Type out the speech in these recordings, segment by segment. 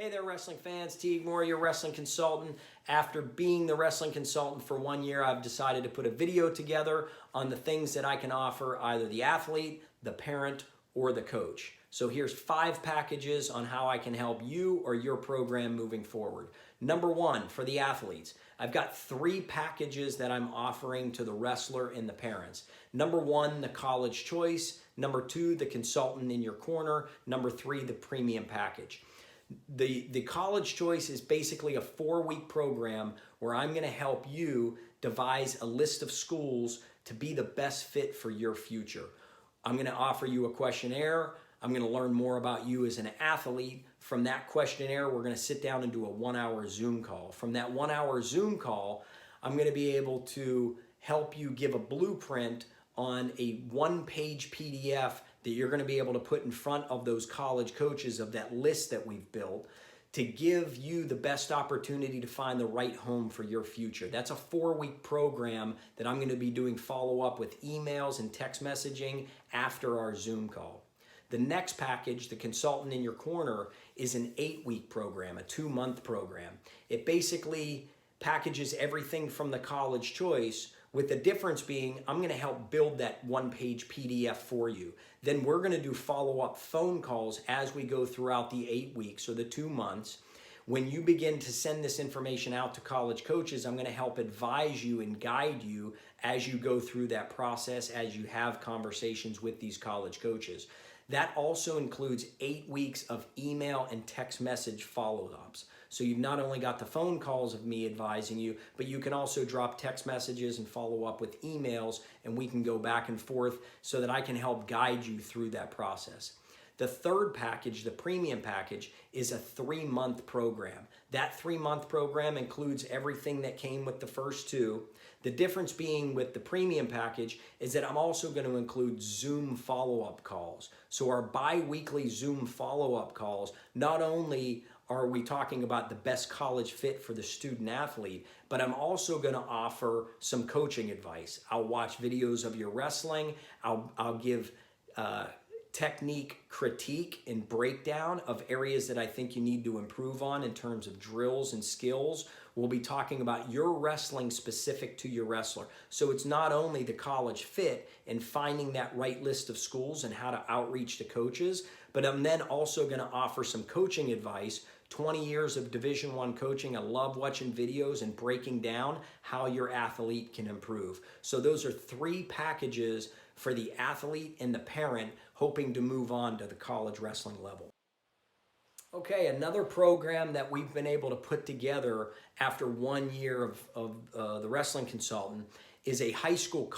Hey there, wrestling fans. Teague Moore, your wrestling consultant. After being the wrestling consultant for 1 year, I've decided to put a video together on the things that I can offer either the athlete, the parent, or the coach. So here's 5 packages on how I can help you or your program moving forward. Number 1, for the athletes, I've got 3 packages that I'm offering to the wrestler and the parents. Number 1, the college choice. Number 2, the consultant in your corner. Number 3, the premium package. The college choice is basically a 4-week program where I'm going to help you devise a list of schools to be the best fit for your future. I'm going to offer you a questionnaire. I'm going to learn more about you as an athlete. From that questionnaire, we're going to sit down and do a 1-hour Zoom call. From that 1-hour Zoom call, I'm going to be able to help you give a blueprint on a 1-page PDF that you're going to be able to put in front of those college coaches of that list that we've built to give you the best opportunity to find the right home for your future. That's a 4-week program that I'm going to be doing follow-up with emails and text messaging after our Zoom call. The next package, the consultant in your corner, is an 8-week program, a 2-month program. It basically packages everything from the college choice, with the difference being I'm going to help build that 1-page PDF for you. Then we're going to do follow-up phone calls as we go throughout the 8 weeks or the 2 months. When you begin to send this information out to college coaches, I'm going to help advise you and guide you as you go through that process, as you have conversations with these college coaches. That also includes 8 weeks of email and text message follow-ups. So you've not only got the phone calls of me advising you, but you can also drop text messages and follow up with emails, and we can go back and forth so that I can help guide you through that process. The third package, the premium package, is a 3-month program. That 3-month program includes everything that came with the first 2. The difference being with the premium package is that I'm also going to include Zoom follow-up calls. So our bi-weekly Zoom follow-up calls, not only are we talking about the best college fit for the student athlete, but I'm also going to offer some coaching advice. I'll watch videos of your wrestling. I'll give technique critique and breakdown of areas that I think you need to improve on in terms of drills and skills. We'll be talking about your wrestling specific to your wrestler. So it's not only the college fit and finding that right list of schools and how to outreach to coaches, but I'm then also going to offer some coaching advice. 20 years of Division I coaching. I love watching videos and breaking down how your athlete can improve. So those are 3 packages for the athlete and the parent hoping to move on to the college wrestling level. Okay, another program that we've been able to put together after 1 year of the wrestling consultant is a high school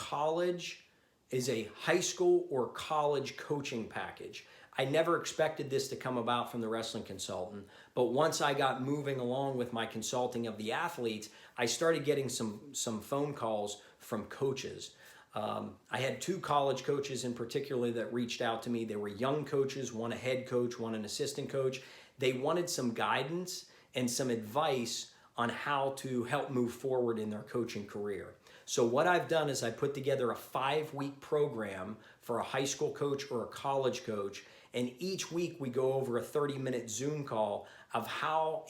or college coaching package. I never expected this to come about from the wrestling consultant, but once I got moving along with my consulting of the athletes, I started getting some phone calls from coaches. I had 2 college coaches in particular that reached out to me. They were young coaches, one a head coach, one an assistant coach. They wanted some guidance and some advice on how to help move forward in their coaching career. So what I've done is I put together a 5-week program for a high school coach or a college coach, and each week we go over a 30-minute Zoom call of how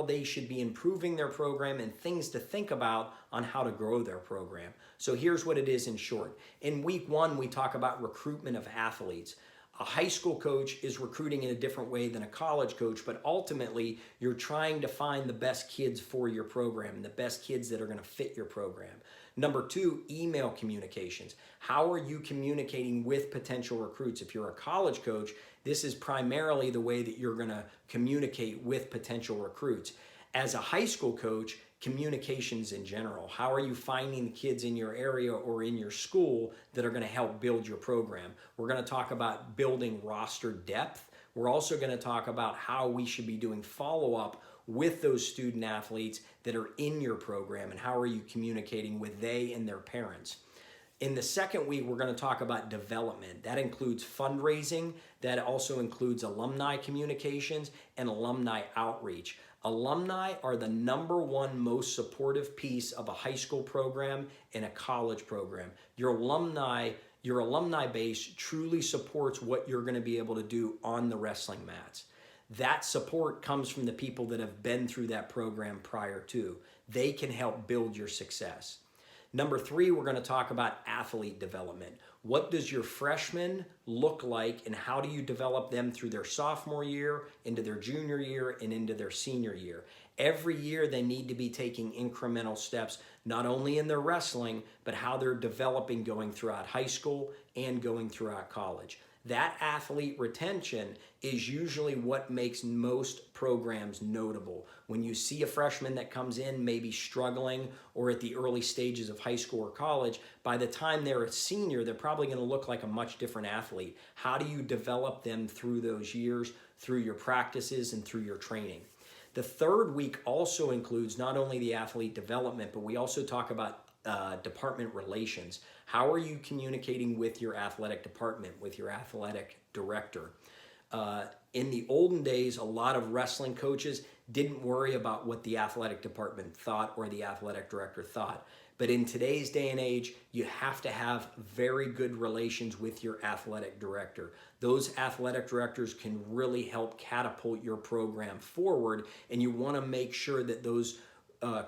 they should be improving their program and things to think about on how to grow their program. So here's what it is in short. In week 1, we talk about recruitment of athletes. A high school coach is recruiting in a different way than a college coach, but ultimately you're trying to find the best kids for your program, the best kids that are going to fit your program. Number 2, email communications. How are you communicating with potential recruits? If you're a college coach, this is primarily the way that you're going to communicate with potential recruits. As a high school coach, communications in general. How are you finding the kids in your area or in your school that are going to help build your program? We're going to talk about building roster depth. We're also going to talk about how we should be doing follow-up with those student athletes that are in your program and how are you communicating with they and their parents. In the second week, we're going to talk about development. That includes fundraising. That also includes alumni communications and alumni outreach. Alumni are the #1 most supportive piece of a high school program and a college program. Your alumni base truly supports what you're going to be able to do on the wrestling mats. That support comes from the people that have been through that program prior to. They can help build your success. Number 3, we're going to talk about athlete development. What does your freshman look like, and how do you develop them through their sophomore year, into their junior year, and into their senior year? Every year they need to be taking incremental steps, not only in their wrestling, but how they're developing going throughout high school and going throughout college. That athlete retention is usually what makes most programs notable. When you see a freshman that comes in maybe struggling or at the early stages of high school or college, by the time they're a senior, they're probably going to look like a much different athlete. How do you develop them through those years, through your practices and through your training? The 3rd week also includes not only the athlete development, but we also talk about department relations. How are you communicating with your athletic department, with your athletic director? In the olden days, a lot of wrestling coaches didn't worry about what the athletic department thought or the athletic director thought. But in today's day and age, you have to have very good relations with your athletic director. Those athletic directors can really help catapult your program forward, and you want to make sure that those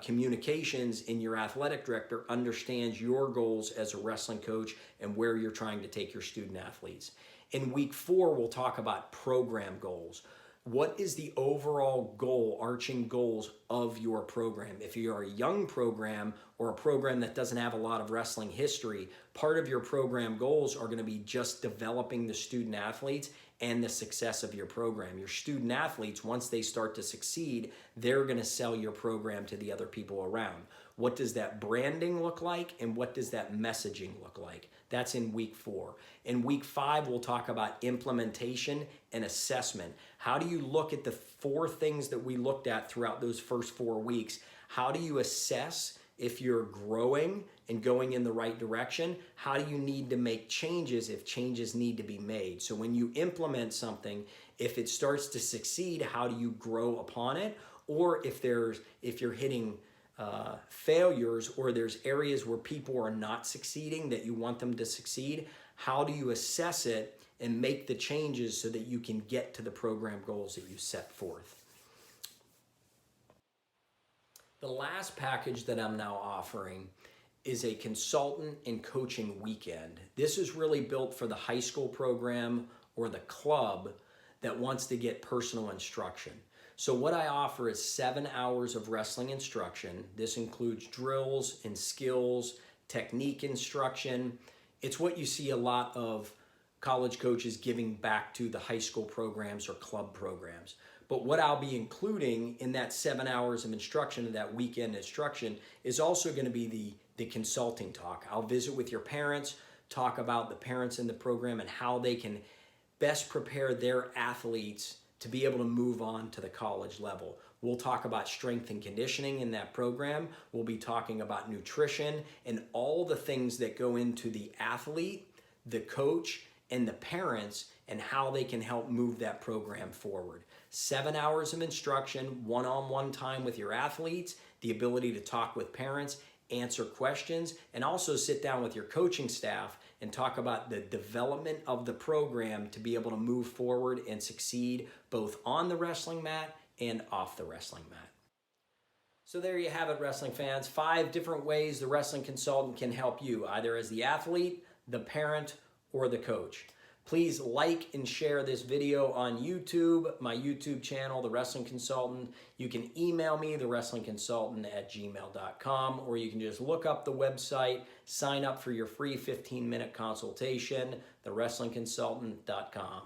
communications in your athletic director understands your goals as a wrestling coach and where you're trying to take your student athletes. In week 4, we'll talk about program goals. What is the overall goal, arching goals of your program? If you're a young program or a program that doesn't have a lot of wrestling history, part of your program goals are going to be just developing the student athletes and the success of your program. Your student athletes, once they start to succeed, they're going to sell your program to the other people around. What does that branding look like, and what does that messaging look like? That's in week 4. In week 5, we'll talk about implementation and assessment. How do you look at the 4 things that we looked at throughout those first 4 weeks? How do you assess if you're growing and going in the right direction? How do you need to make changes if changes need to be made? So when you implement something, if it starts to succeed, how do you grow upon it? Or if you're hitting failures, or there's areas where people are not succeeding that you want them to succeed, how do you assess it and make the changes so that you can get to the program goals that you set forth? The last package that I'm now offering is a consultant and coaching weekend. This is really built for the high school program or the club that wants to get personal instruction. So what I offer is 7 hours of wrestling instruction. This includes drills and skills, technique instruction. It's what you see a lot of college coaches giving back to the high school programs or club programs. But what I'll be including in that 7 hours of instruction, and that weekend instruction, is also going to be the consulting talk. I'll visit with your parents, talk about the parents in the program and how they can best prepare their athletes to be able to move on to the college level. We'll talk about strength and conditioning in that program. We'll be talking about nutrition and all the things that go into the athlete, the coach, and the parents, and how they can help move that program forward. 7 hours of instruction, one-on-one time with your athletes, the ability to talk with parents, answer questions, and also sit down with your coaching staff and talk about the development of the program to be able to move forward and succeed both on the wrestling mat and off the wrestling mat. So there you have it, wrestling fans. 5 different ways the wrestling consultant can help you, either as the athlete, the parent, or the coach. Please like and share this video on YouTube, my YouTube channel, The Wrestling Consultant. You can email me, thewrestlingconsultant@gmail.com, or you can just look up the website, sign up for your free 15-minute consultation, thewrestlingconsultant.com.